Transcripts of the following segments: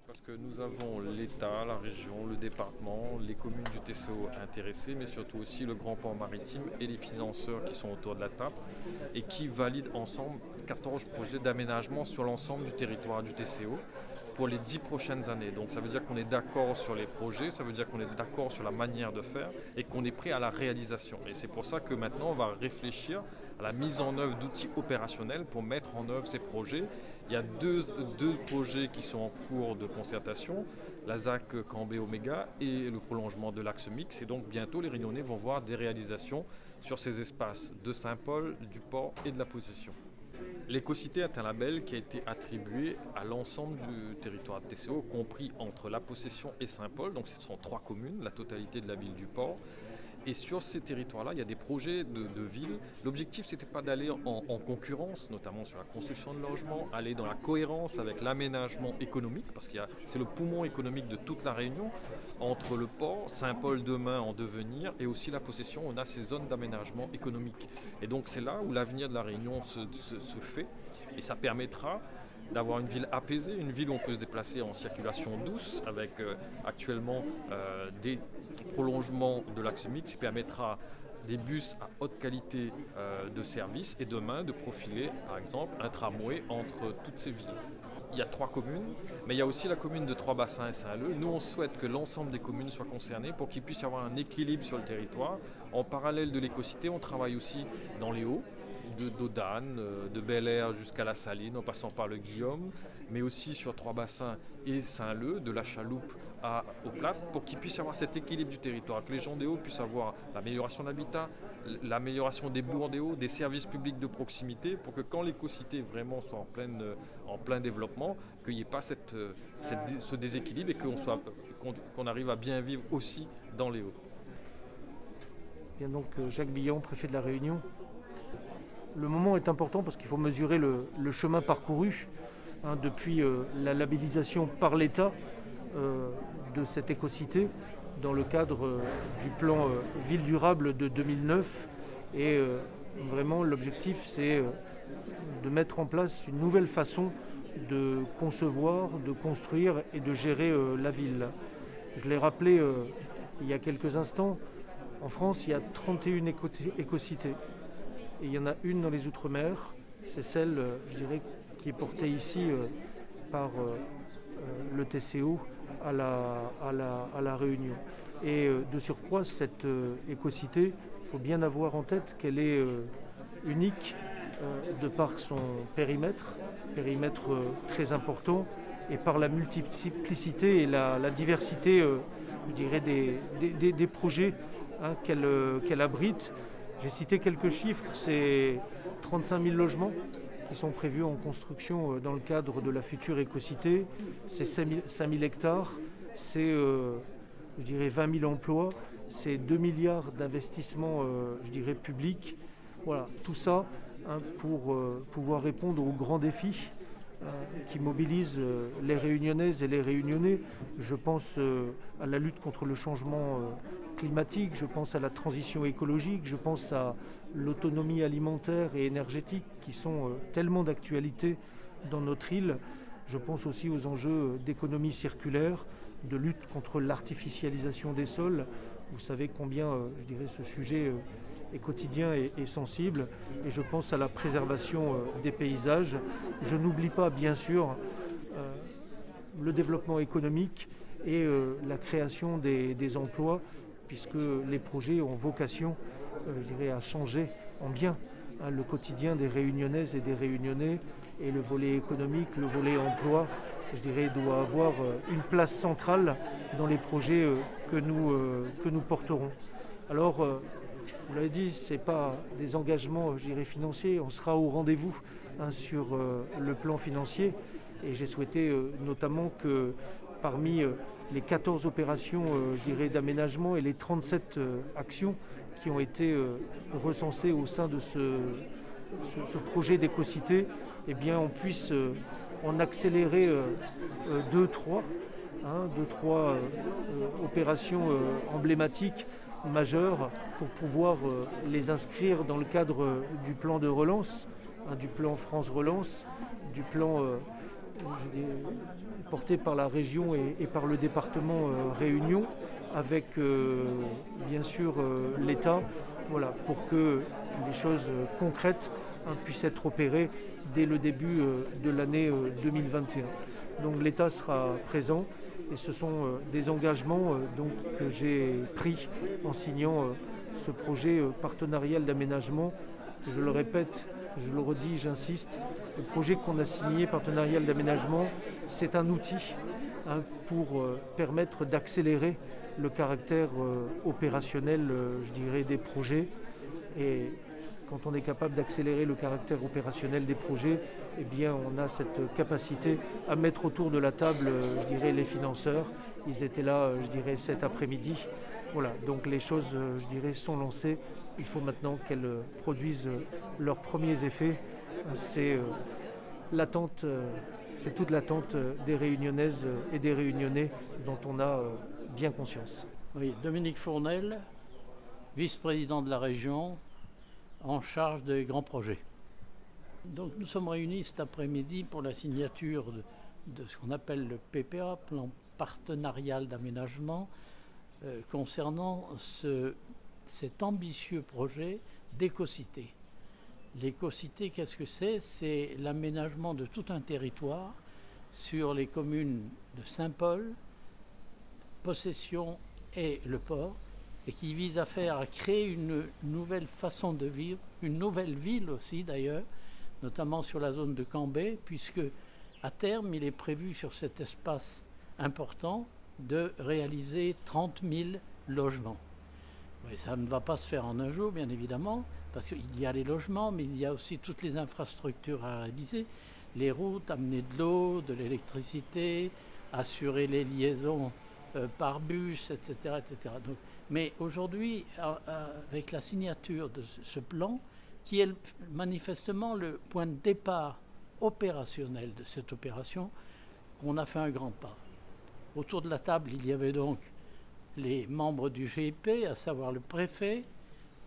Parce que nous avons l'État, la région, le département, les communes du TCO intéressées, mais surtout aussi le Grand Port Maritime et les financeurs qui sont autour de la table et qui valident ensemble 14 projets d'aménagement sur l'ensemble du territoire du TCO pour les 10 prochaines années. Donc ça veut dire qu'on est d'accord sur les projets, ça veut dire qu'on est d'accord sur la manière de faire et qu'on est prêt à la réalisation. Et c'est pour ça que maintenant on va réfléchir à la mise en œuvre d'outils opérationnels pour mettre en œuvre ces projets. Il y a deux projets qui sont en cours de concertation, la ZAC Cambé Oméga et le prolongement de l'axe mix. Et donc bientôt les Réunionnais vont voir des réalisations sur ces espaces de Saint-Paul, du port et de la possession. L'écocité est un label qui a été attribué à l'ensemble du territoire de TCO, compris entre la possession et Saint-Paul. Donc ce sont 3 communes, la totalité de la ville du port. Et sur ces territoires-là, il y a des projets de ville. L'objectif, ce n'était pas d'aller en concurrence, notamment sur la construction de logements, aller dans la cohérence avec l'aménagement économique, parce que c'est le poumon économique de toute la Réunion, entre le port, Saint-Paul demain en devenir, et aussi la possession, on a ces zones d'aménagement économique. Et donc c'est là où l'avenir de la Réunion se fait, et ça permettra d'avoir une ville apaisée, une ville où on peut se déplacer en circulation douce avec actuellement des prolongements de l'axe mix qui permettra des bus à haute qualité de service et demain de profiler par exemple un tramway entre toutes ces villes. Il y a 3 communes, mais il y a aussi la commune de Trois-Bassins et Saint-Leu. Nous, on souhaite que l'ensemble des communes soient concernées pour qu'il puisse y avoir un équilibre sur le territoire. En parallèle de l'écocité, on travaille aussi dans les Hauts, d'Odane, de Bel-Air jusqu'à la Saline, en passant par le Guillaume, mais aussi sur Trois-Bassins et Saint-Leu, de la Chaloupe aux Plates, pour qu'il puisse y avoir cet équilibre du territoire, que les gens des Hauts puissent avoir l'amélioration de l'habitat, l'amélioration des bourgs des Hauts, des services publics de proximité, pour que quand l'écocité vraiment soit en plein développement, qu'il n'y ait pas ce déséquilibre et qu'on arrive à bien vivre aussi dans les Hauts. Bien donc Jacques Billon, préfet de la Réunion. Le moment est important parce qu'il faut mesurer le chemin parcouru depuis la labellisation par l'État de cette écocité dans le cadre du plan Ville durable de 2009. Et vraiment l'objectif c'est de mettre en place une nouvelle façon de concevoir, de construire et de gérer la ville. Je l'ai rappelé il y a quelques instants, en France il y a 31 écocités. Et il y en a une dans les Outre-mer, c'est celle, je dirais, qui est portée ici par le TCO à la Réunion. Et de surcroît, cette écocité, il faut bien avoir en tête qu'elle est unique de par son périmètre très important, et par la multiplicité et la diversité, je dirais, des projets qu'elle abrite. J'ai cité quelques chiffres, c'est 35 000 logements qui sont prévus en construction dans le cadre de la future écocité, c'est 5 000 hectares, c'est je dirais 20 000 emplois, c'est 2 milliards d'investissements je dirais publics. Voilà, tout ça pour pouvoir répondre aux grands défis qui mobilisent les Réunionnaises et les Réunionnais. Je pense à la lutte contre le changement climatique, je pense à la transition écologique, je pense à l'autonomie alimentaire et énergétique qui sont tellement d'actualité dans notre île. Je pense aussi aux enjeux d'économie circulaire, de lutte contre l'artificialisation des sols. Vous savez combien, je dirais, ce sujet est quotidien et sensible. Et je pense à la préservation des paysages. Je n'oublie pas, bien sûr, le développement économique et la création des emplois, puisque les projets ont vocation, je dirais, à changer en bien le quotidien des Réunionnaises et des Réunionnais. Et le volet économique, le volet emploi, je dirais, doit avoir une place centrale dans les projets que nous porterons. Alors, vous l'avez dit, ce n'est pas des engagements, je dirais, financiers. On sera au rendez-vous sur le plan financier. Et j'ai souhaité notamment que parmi les 14 opérations je dirais, d'aménagement et les 37 actions qui ont été recensées au sein de ce projet d'écocité, eh bien, on puisse en accélérer 2-3 opérations emblématiques majeures pour pouvoir les inscrire dans le cadre du plan de relance, du plan France Relance, du plan porté par la région et par le département Réunion, avec bien sûr l'État, voilà, pour que les choses concrètes puissent être opérées dès le début de l'année 2021. Donc l'État sera présent et ce sont des engagements donc, que j'ai pris en signant ce projet partenarial d'aménagement. Je le répète, je le redis, j'insiste, le projet qu'on a signé, partenarial d'aménagement, c'est un outil pour permettre d'accélérer le caractère opérationnel, je dirais, des projets. Et quand on est capable d'accélérer le caractère opérationnel des projets, eh bien, on a cette capacité à mettre autour de la table, je dirais, les financeurs. Ils étaient là, je dirais, cet après-midi. Voilà, donc les choses, je dirais, sont lancées. Il faut maintenant qu'elles produisent leurs premiers effets. C'est l'attente, c'est toute l'attente des Réunionnaises et des Réunionnais dont on a bien conscience. Oui, Dominique Fournel, vice-président de la région, en charge des grands projets. Donc nous sommes réunis cet après-midi pour la signature de ce qu'on appelle le PPA, plan partenarial d'aménagement, concernant cet ambitieux projet d'écocité. L'écocité, qu'est-ce que c'est? C'est l'aménagement de tout un territoire sur les communes de Saint-Paul, Possession et le port, et qui vise à créer une nouvelle façon de vivre, une nouvelle ville aussi d'ailleurs, notamment sur la zone de Cambrai, puisque à terme, il est prévu sur cet espace important de réaliser 30 000 logements. Oui, ça ne va pas se faire en un jour, bien évidemment, parce qu'il y a les logements, mais il y a aussi toutes les infrastructures à réaliser, les routes, amener de l'eau, de l'électricité, assurer les liaisons par bus, etc. etc. Donc, mais aujourd'hui, avec la signature de ce plan, qui est manifestement le point de départ opérationnel de cette opération, on a fait un grand pas. Autour de la table, il y avait donc les membres du GIP, à savoir le préfet,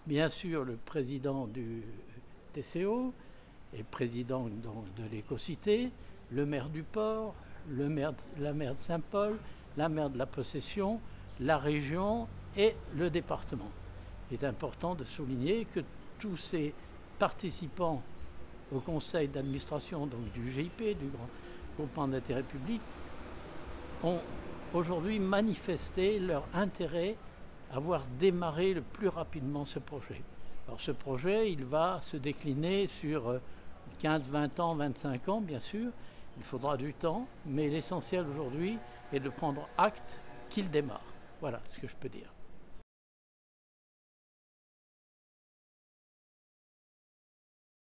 bien sûr le président du TCO et président de l'écocité, le maire du port, la maire de Saint-Paul, la maire de la Possession, la région et le département. Il est important de souligner que tous ces participants au conseil d'administration du GIP, du grand groupement d'intérêt public, ont aujourd'hui manifesté leur intérêt à voir démarrer le plus rapidement ce projet. Alors ce projet, il va se décliner sur 15, 20 ans, 25 ans, bien sûr. Il faudra du temps, mais l'essentiel aujourd'hui est de prendre acte qu'il démarre. Voilà ce que je peux dire.